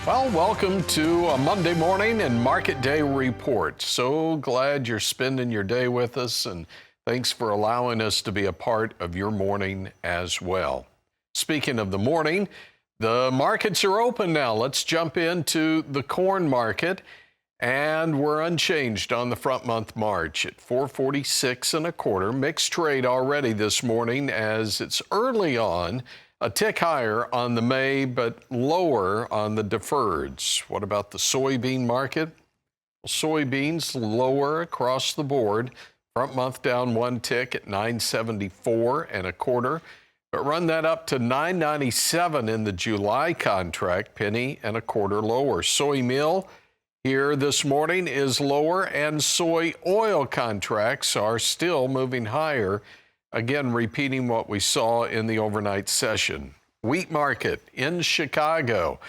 Well, welcome to a Monday morning and Market Day Report. So glad you're spending your day with us, and thanks for allowing us to be a part of your morning as well. Speaking of the morning, the markets are open now. Let's jump into the corn market, and we're unchanged on the front month March at 446 and a quarter. Mixed trade already this morning as it's early on. A tick higher on the May, but lower on the deferreds. What about the soybean market? Well, soybeans lower across the board. Front month down one tick at 974 and a quarter, but run that up to 997 in the July contract, penny and a quarter lower. Soy meal here this morning is lower, and soy oil contracts are still moving higher. Again, repeating what we saw in the overnight session. Wheat market in Chicago,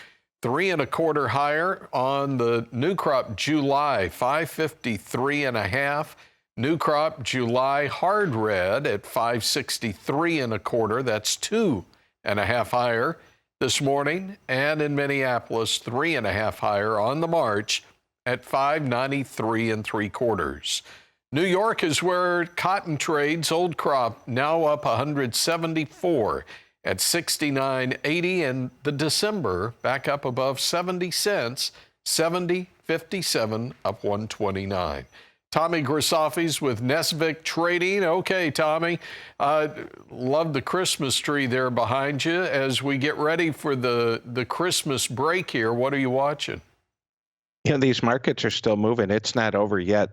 3 and a quarter higher on the new crop July, 553 and a half. New crop July hard red at 563 and a quarter. That's 2 and a half higher this morning. And in Minneapolis, 3 and a half higher on the March at 593 and three quarters. New York is where cotton trades. Old crop now up 174 at 69.80, and the December back up above 70 cents, 70.57, up 129. Tommy Grisafi's with Nesvick Trading. Okay, Tommy, love the Christmas tree there behind you. As we get ready for the Christmas break here, what are you watching? These markets are still moving. It's not over yet.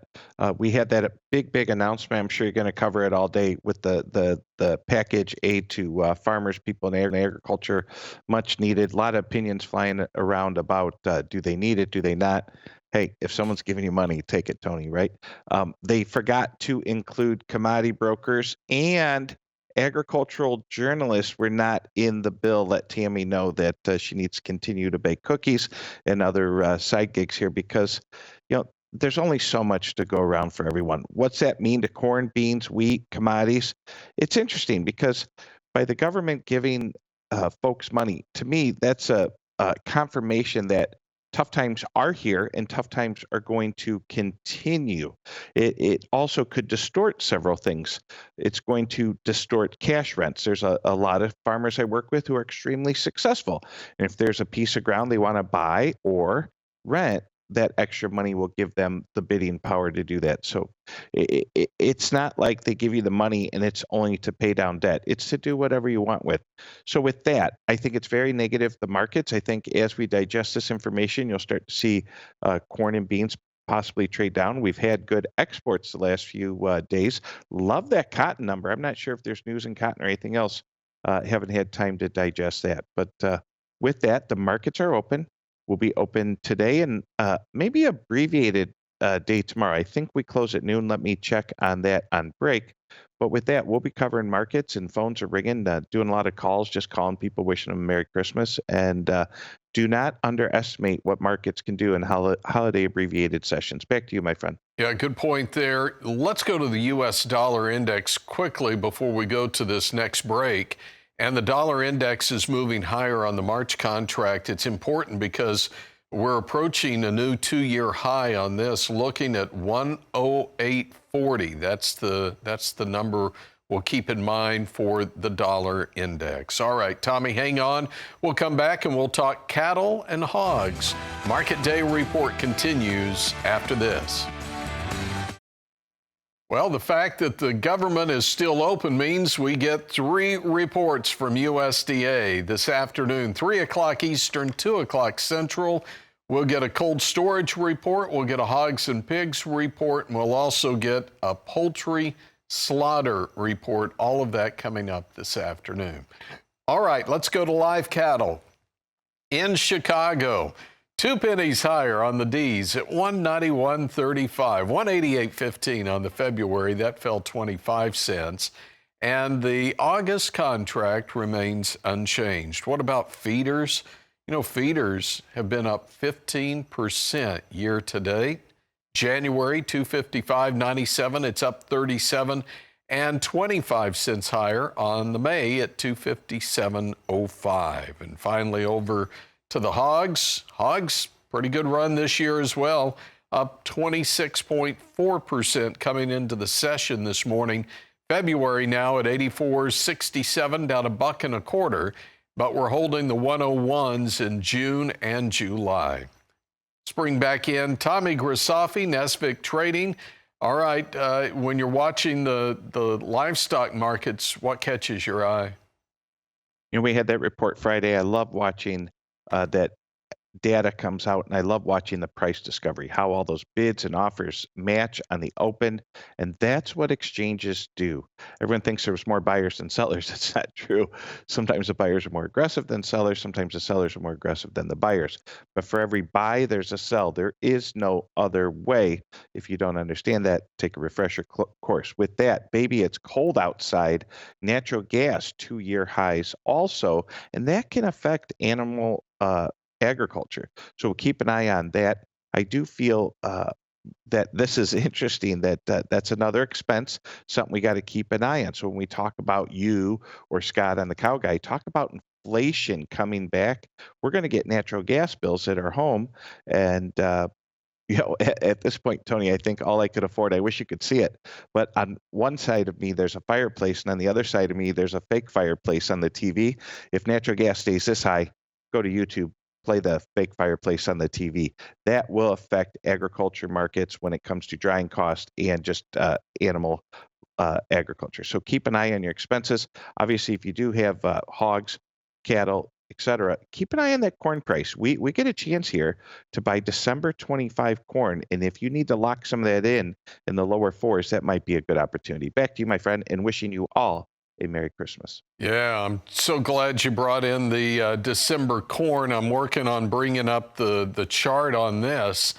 We had that big announcement. I'm sure you're going to cover it all day with the package aid to farmers, people in agriculture, much needed. A lot of opinions flying around about do they need it, do they not? Hey, if someone's giving you money, take it, Tony, right? They forgot to include commodity brokers, and agricultural journalists were not in the bill. Let Tammy know that she needs to continue to bake cookies and other side gigs here, because there's only so much to go around for everyone. What's that mean to corn, beans, wheat, commodities? It's interesting because by the government giving folks money, to me, that's a confirmation that tough times are here and tough times are going to continue. It also could distort several things. It's going to distort cash rents. There's a lot of farmers I work with who are extremely successful. And if there's a piece of ground they want to buy or rent, that extra money will give them the bidding power to do that. So it's not like they give you the money and it's only to pay down debt. It's to do whatever you want with. So with that, I think it's very negative, the markets. I think as we digest this information, you'll start to see corn and beans possibly trade down. We've had good exports the last few days. Love that cotton number. I'm not sure if there's news in cotton or anything else. Haven't had time to digest that. But with that, the markets are open. Will be open today and maybe abbreviated day tomorrow. I think we close at noon. Let me check on that on break. But with that, we'll be covering markets, and phones are ringing, doing a lot of calls, just calling people, wishing them a Merry Christmas. And do not underestimate what markets can do in holiday abbreviated sessions. Back to you, my friend. Yeah, good point there. Let's go to the U.S. dollar index quickly before we go to this next break. And the dollar index is moving higher on the March contract. It's important because we're approaching a new two-year high on this, looking at 108.40. That's the number we'll keep in mind for the dollar index. All right, Tommy, hang on. We'll come back and we'll talk cattle and hogs. Market Day Report continues after this. Well, the fact that the government is still open means we get 3 reports from USDA this afternoon, 3 o'clock Eastern, 2 o'clock Central. We'll get a cold storage report, we'll get a hogs and pigs report, and we'll also get a poultry slaughter report. All of that coming up this afternoon. All right, let's go to live cattle. In Chicago, 2 pennies higher on the D's at 191.35, 188.15 on the February. That fell 25 cents. And the August contract remains unchanged. What about feeders? Feeders have been up 15% year to date. January, 255.97. It's up 37 and 25 cents higher on the May at 257.05. And finally, over to the hogs. Hogs, pretty good run this year as well, up 26.4% coming into the session this morning. February now at 84.67, down $1.25, but we're holding the 101s in June and July. Let's bring back in Tommy Grisafi, Nesvick Trading. All right, when you're watching the livestock markets, what catches your eye? You know, we had that report Friday. I love watching that data comes out, and I love watching the price discovery, how all those bids and offers match on the open, and that's what exchanges do. Everyone thinks there was more buyers than sellers. That's not true. Sometimes the buyers are more aggressive than sellers. Sometimes the sellers are more aggressive than the buyers. But for every buy, there's a sell. There is no other way. If you don't understand that, take a refresher course. With that, baby, it's cold outside. Natural gas, 2-year highs also, and that can affect animal agriculture. So we'll keep an eye on that. I do feel that this is interesting, that that's another expense, something we got to keep an eye on. So when we talk about you or Scott on the Cow Guy, talk about inflation coming back. We're going to get natural gas bills at our home. And, you know, at this point, Tony, I think all I could afford, I wish you could see it, but on one side of me, there's a fireplace, and on the other side of me, there's a fake fireplace on the TV. If natural gas stays this high, go to YouTube, play the fake fireplace on the TV. That will affect agriculture markets when it comes to drying cost and just animal agriculture. So keep an eye on your expenses. Obviously, if you do have hogs, cattle, etc., keep an eye on that corn price. We get a chance here to buy December 25 corn, and if you need to lock some of that in the lower fours, that might be a good opportunity. Back to you, my friend, and wishing you all a Merry Christmas. Yeah, I'm so glad you brought in the December corn. I'm working on bringing up the chart on this.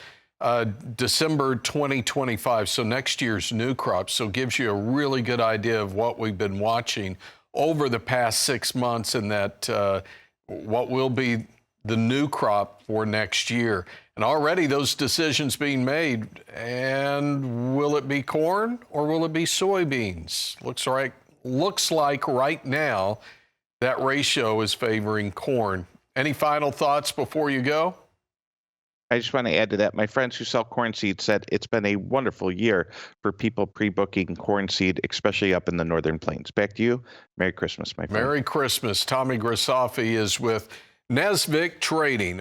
December 2025, so next year's new crop. So gives you a really good idea of what we've been watching over the past 6 months, and that what will be the new crop for next year. And already those decisions being made. And will it be corn or will it be soybeans? Looks like right now that ratio is favoring corn. Any final thoughts before you go? I just want to add to that. My friends who sell corn seed said it's been a wonderful year for people pre-booking corn seed, especially up in the northern plains. Back to you. Merry Christmas, my friend. Merry Christmas. Tommy Grisafi is with Nesvick Trading.